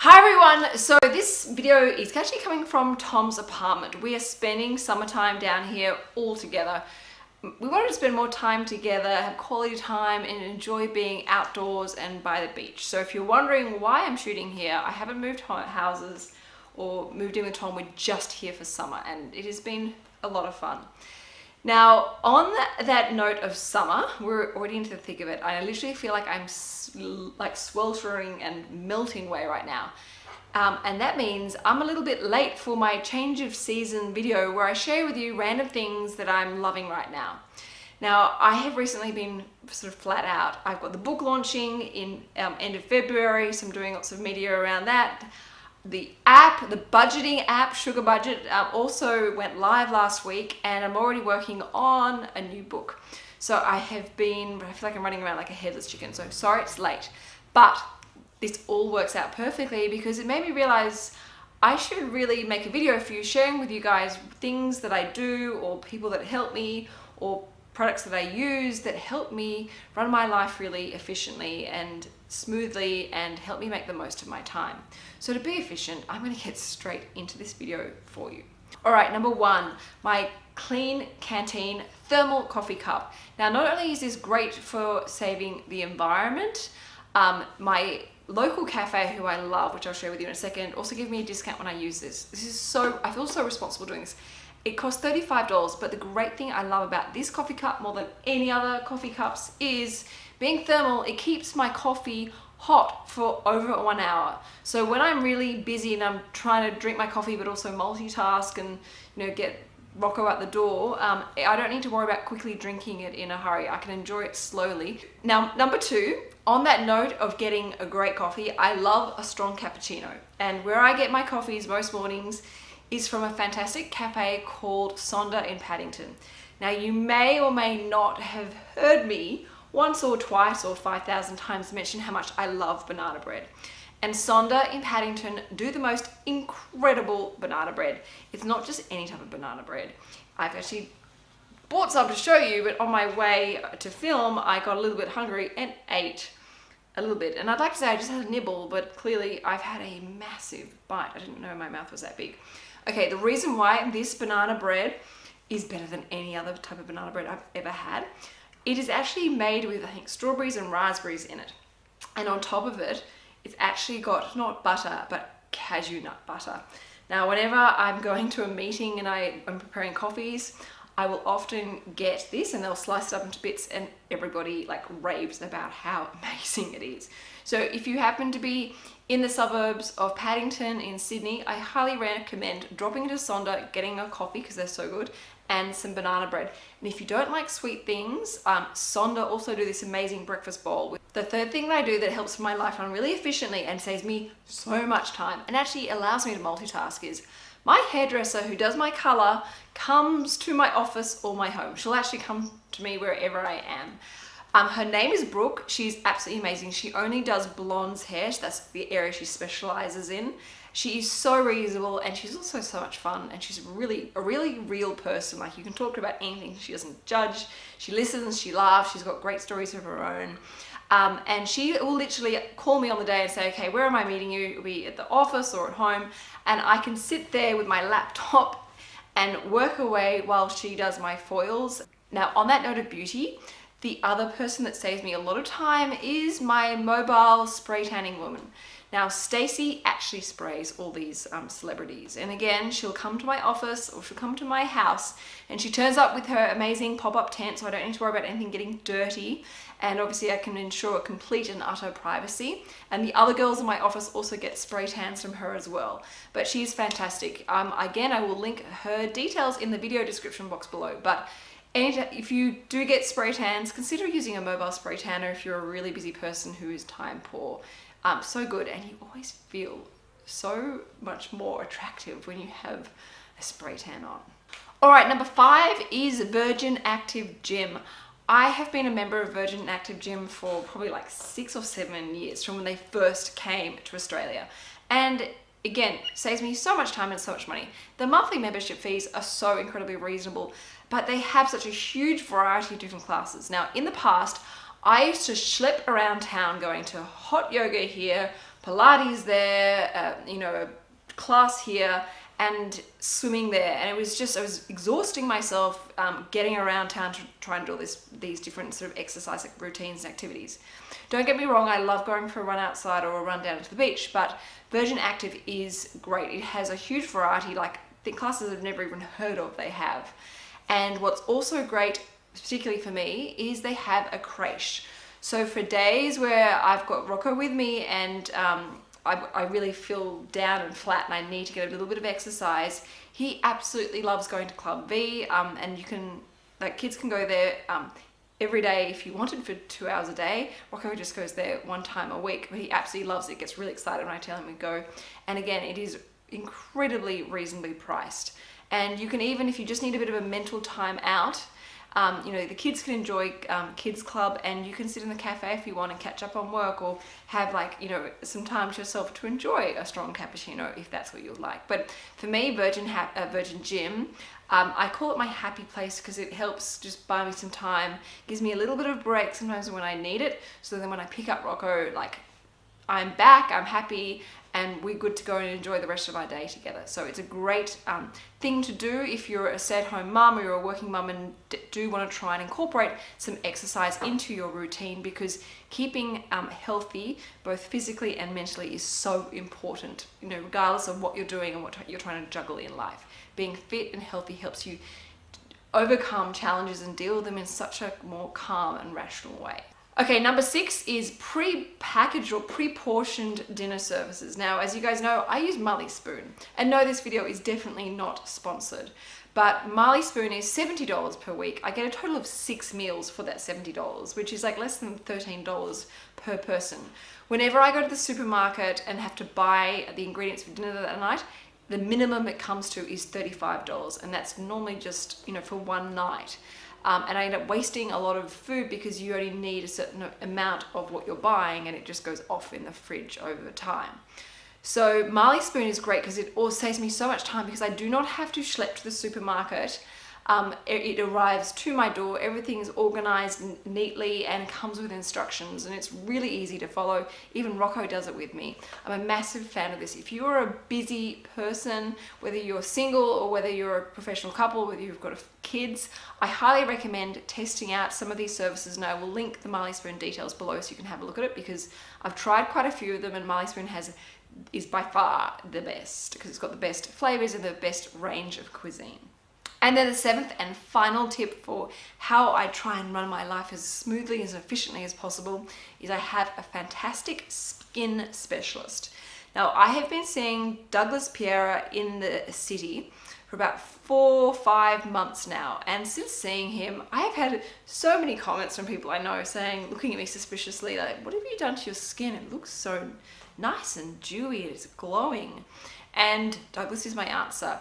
Hi everyone, so this video is actually coming from Tom's apartment. We are spending summertime down here all together. We wanted to spend more time together, have quality time and enjoy being outdoors and by the beach. So if you're wondering why I'm shooting here, I haven't moved houses or moved in with Tom. We're just here for summer and it has been a lot of fun. Now, on that note of summer, we're already into the thick of it. I literally feel like I'm like sweltering and melting away right now. And that means I'm a little bit late for my change of season video where I share with you random things that I'm loving right now. Now, I have recently been sort of flat out. I've got the book launching in end of February, so I'm doing lots of media around that. The budgeting app, Sugar Budget, also went live last week and I'm already working on a new book. So I feel like I'm running around like a headless chicken, so sorry it's late. But this all works out perfectly because it made me realize I should really make a video for you sharing with you guys things that I do or people that help me or products that I use that help me run my life really efficiently and smoothly and help me make the most of my time. So to be efficient, I'm going to get straight into this video for you. All right, number one, my Clean Canteen thermal coffee cup. Now, not only is this great for saving the environment, my local cafe, who I love, which I'll share with you in a second, also give me a discount when I use this. I feel so responsible doing this. It costs $35, but the great thing I love about this coffee cup more than any other coffee cups is being thermal. It keeps my coffee hot for over 1 hour. So when I'm really busy and I'm trying to drink my coffee but also multitask and get Rocco out the door, I don't need to worry about quickly drinking it in a hurry. I can enjoy it slowly. Now, number two, on that note of getting a great coffee, I love a strong cappuccino. And where I get my coffees most mornings is from a fantastic cafe called Sonder in Paddington. Now, you may or may not have heard me once or twice or 5,000 times mention how much I love banana bread. And Sonder in Paddington do the most incredible banana bread. It's not just any type of banana bread. I've actually bought some to show you, but on my way to film, I got a little bit hungry and ate a little bit. And I'd like to say I just had a nibble, but clearly I've had a massive bite. I didn't know my mouth was that big. Okay, the reason why this banana bread is better than any other type of banana bread I've ever had, it is actually made with, I think, strawberries and raspberries in it. And on top of it, it's actually got not butter, but cashew nut butter. Now, whenever I'm going to a meeting and I'm preparing coffees, I will often get this and they'll slice it up into bits and everybody like raves about how amazing it is. So if you happen to be in the suburbs of Paddington in Sydney, I highly recommend dropping into Sonder, getting a coffee because they're so good, and some banana bread. And if you don't like sweet things, Sonder also do this amazing breakfast bowl. The third thing that I do that helps my life run really efficiently and saves me so much time and actually allows me to multitask is my hairdresser who does my color comes to my office or my home. She'll actually come to me wherever I am. Her name is Brooke. She's absolutely amazing. She only does blondes hair. That's the area she specializes in. She is so reasonable and she's also so much fun and she's a really real person. Like, you can talk to her about anything. She doesn't judge. She listens, she laughs. She's got great stories of her own. And she will literally call me on the day and say, okay, where am I meeting you? It'll be at the office or at home. And I can sit there with my laptop and work away while she does my foils. Now, on that note of beauty, the other person that saves me a lot of time is my mobile spray tanning woman. Now, Stacey actually sprays all these celebrities. And again, she'll come to my office or she'll come to my house and she turns up with her amazing pop-up tent so I don't need to worry about anything getting dirty. And obviously I can ensure complete and utter privacy. And the other girls in my office also get spray tans from her as well. But she's fantastic. Again, I will link her details in the video description box below. But if you do get spray tans, consider using a mobile spray tanner if you're a really busy person who is time poor. So good, and you always feel so much more attractive when you have a spray tan on. All right, number 5 is Virgin Active Gym. I have been a member of Virgin Active Gym for probably like 6 or 7 years from when they first came to Australia. And again, saves me so much time and so much money. The monthly membership fees are so incredibly reasonable, but they have such a huge variety of different classes. Now, in the past, I used to schlep around town going to hot yoga here, Pilates there, a class here, and swimming there. And I was exhausting myself getting around town to try and do all these different sort of exercise routines and activities. Don't get me wrong, I love going for a run outside or a run down to the beach, but Virgin Active is great. It has a huge variety, like the classes I've never even heard of they have. And what's also great, particularly for me, is they have a creche. So for days where I've got Rocco with me and I really feel down and flat and I need to get a little bit of exercise, he absolutely loves going to Club V, and kids can go there every day if you wanted for 2 hours a day. Rocco just goes there one time a week, but he absolutely loves it, gets really excited when I tell him to go. And again, it is incredibly reasonably priced. And you can even, if you just need a bit of a mental time out, the kids can enjoy kids club, and you can sit in the cafe if you want and catch up on work, or have some time to yourself to enjoy a strong cappuccino if that's what you like. But for me, Virgin Gym, I call it my happy place because it helps just buy me some time, gives me a little bit of break sometimes when I need it. So then when I pick up Rocco, I'm back, I'm happy, and we're good to go and enjoy the rest of our day together. So it's a great thing to do if you're a stay-at-home mum or you're a working mum and do want to try and incorporate some exercise into your routine, because keeping healthy, both physically and mentally, is so important, regardless of what you're doing and what you're trying to juggle in life. Being fit and healthy helps you overcome challenges and deal with them in such a more calm and rational way. Okay, number 6 is pre-packaged or pre-portioned dinner services. Now, as you guys know, I use Marley Spoon. And no, this video is definitely not sponsored. But Marley Spoon is $70 per week. I get a total of 6 meals for that $70, which is less than $13 per person. Whenever I go to the supermarket and have to buy the ingredients for dinner that night, the minimum it comes to is $35. And that's normally just, for one night. And I end up wasting a lot of food because you only need a certain amount of what you're buying, and it just goes off in the fridge over time. So Marley Spoon is great because it all saves me so much time, because I do not have to schlep to the supermarket. It arrives to my door, everything is organized neatly and comes with instructions, and it's really easy to follow. Even Rocco does it with me. I'm a massive fan of this. If you're a busy person, whether you're single or whether you're a professional couple, whether you've got kids, I highly recommend testing out some of these services, and I will link the Marley Spoon details below so you can have a look at it, because I've tried quite a few of them, and Marley Spoon is by far the best because it's got the best flavors and the best range of cuisine. And then the 7th and final tip for how I try and run my life as smoothly, as efficiently as possible, is I have a fantastic skin specialist. Now, I have been seeing Douglas Piera in the city for about 4 or 5 months now. And since seeing him, I have had so many comments from people I know looking at me suspiciously, what have you done to your skin? It looks so nice and dewy, it's glowing. And Douglas is my answer.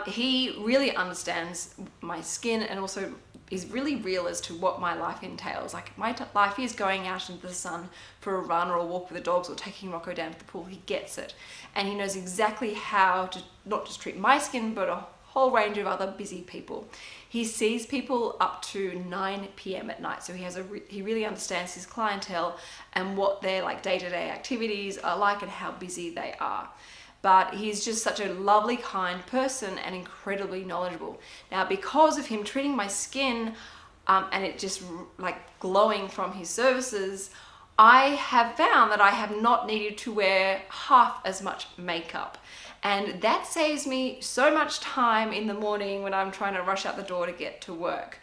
He really understands my skin and also is really real as to what my life entails. My life is going out into the sun for a run or a walk with the dogs or taking Rocco down to the pool. He gets it. And he knows exactly how to not just treat my skin, but a whole range of other busy people. He sees people up to 9 p.m. at night. So he really understands his clientele and what their day-to-day activities are like and how busy they are. But he's just such a lovely, kind person and incredibly knowledgeable. Now, because of him treating my skin and it just glowing from his services, I have found that I have not needed to wear half as much makeup. And that saves me so much time in the morning when I'm trying to rush out the door to get to work.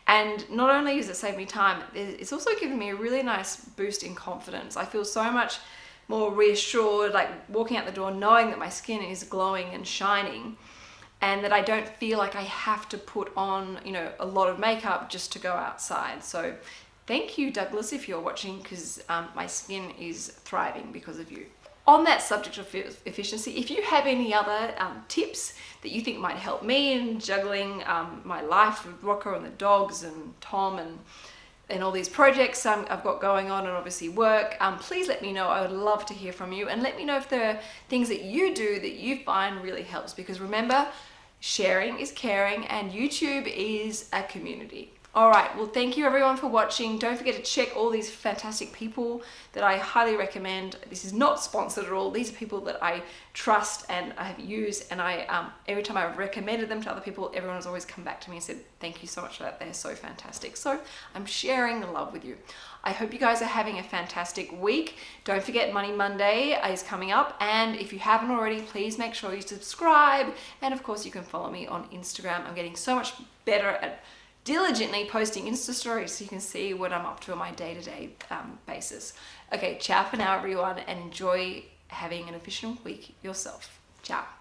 And not only does it save me time, it's also given me a really nice boost in confidence. I feel so much more reassured, walking out the door knowing that my skin is glowing and shining, and that I don't feel like I have to put on, a lot of makeup just to go outside. So thank you, Douglas, if you're watching, because my skin is thriving because of you. On that subject of efficiency, if you have any other tips that you think might help me in juggling my life with Rocco and the dogs and Tom and all these projects I've got going on, and obviously work, please let me know. I would love to hear from you, and let me know if there are things that you do that you find really helps, because remember, sharing is caring and YouTube is a community. All right, well, thank you everyone for watching. Don't forget to check all these fantastic people that I highly recommend. This is not sponsored at all. These are people that I trust and I have used, and every time I've recommended them to other people, everyone has always come back to me and said, thank you so much for that. They're so fantastic. So I'm sharing the love with you. I hope you guys are having a fantastic week. Don't forget Money Monday is coming up, and if you haven't already, please make sure you subscribe. And of course, you can follow me on Instagram. I'm getting so much better at diligently posting Insta stories so you can see what I'm up to on my day-to-day basis. Okay, ciao for now everyone, and enjoy having an efficient week yourself. Ciao.